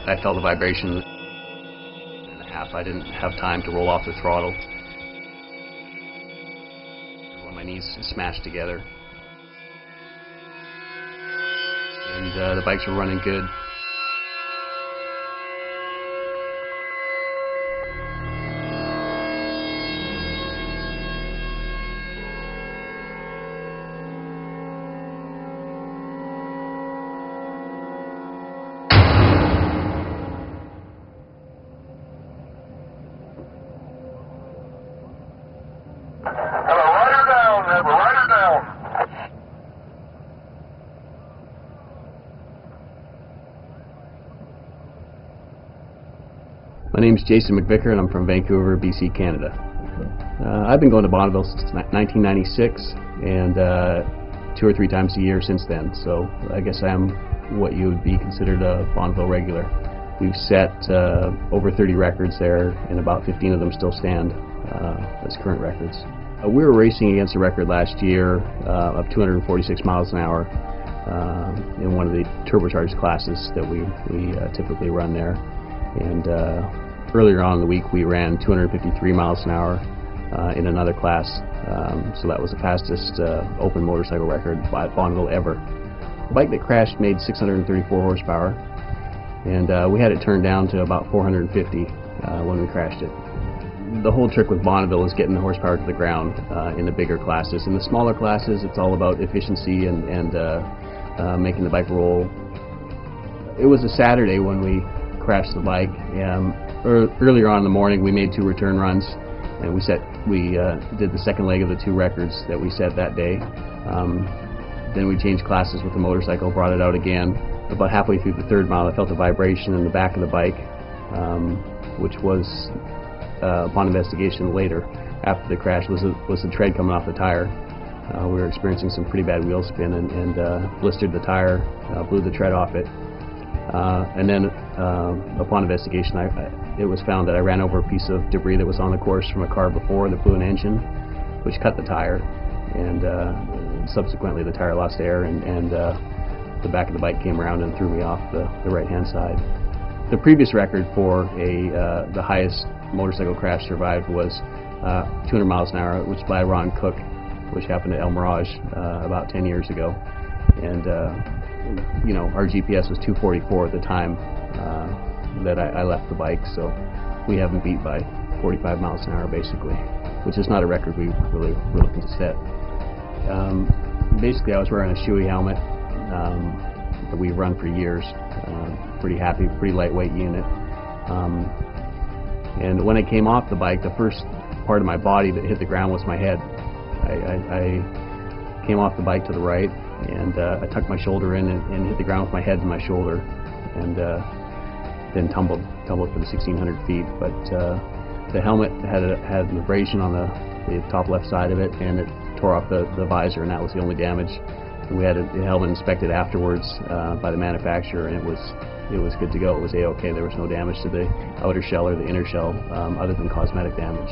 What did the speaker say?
I felt the vibration and a half. I didn't have time to roll off the throttle. When my knees smashed together. And the bikes were running good. My name is Jason McVicar and I'm from Vancouver, BC, Canada. I've been going to Bonneville since 1996 and 2 or 3 times a year since then, so I guess I am what you would be considered a Bonneville regular. We've set over 30 records there and about 15 of them still stand as current records. We were racing against a record last year of 246 miles an hour in one of the turbocharged classes that we typically run there. And earlier on in the week we ran 253 miles an hour in another class, so that was the fastest open motorcycle record by Bonneville ever. The bike that crashed made 634 horsepower, and we had it turned down to about 450 when we crashed it. The whole trick with Bonneville is getting the horsepower to the ground in the bigger classes. In the smaller classes it's all about efficiency and making the bike roll. It was a Saturday when we crashed the bike. Earlier on in the morning we made 2 return runs, and we did the second leg of the 2 records that we set that day. Then we changed classes with the motorcycle, brought it out again. About halfway through the 3rd mile I felt a vibration in the back of the bike, which was upon investigation later after the crash was the tread coming off the tire. We were experiencing some pretty bad wheel spin and blistered the tire, blew the tread off it. And then upon investigation it was found that I ran over a piece of debris that was on the course from a car before that blew an engine, which cut the tire, and subsequently the tire lost air and the back of the bike came around and threw me off the right hand side. The previous record for the highest motorcycle crash survived was 200 miles an hour, which was by Ron Cook, which happened at El Mirage about 10 years ago. And you know, our GPS was 244 at the time that I left the bike, so we haven't beat by 45 miles an hour basically, which is not a record we really were looking to set. Basically I was wearing a Shoei helmet that we've run for years, pretty happy, pretty lightweight unit. And when I came off the bike, the first part of my body that hit the ground was my head. I came off the bike to the right, and I tucked my shoulder in and hit the ground with my head and my shoulder, and then tumbled for the 1,600 feet. But the helmet had an abrasion on the top left side of it, and it tore off the visor, and that was the only damage. And we had the helmet inspected afterwards by the manufacturer, and it was good to go. It was A-OK. There was no damage to the outer shell or the inner shell other than cosmetic damage.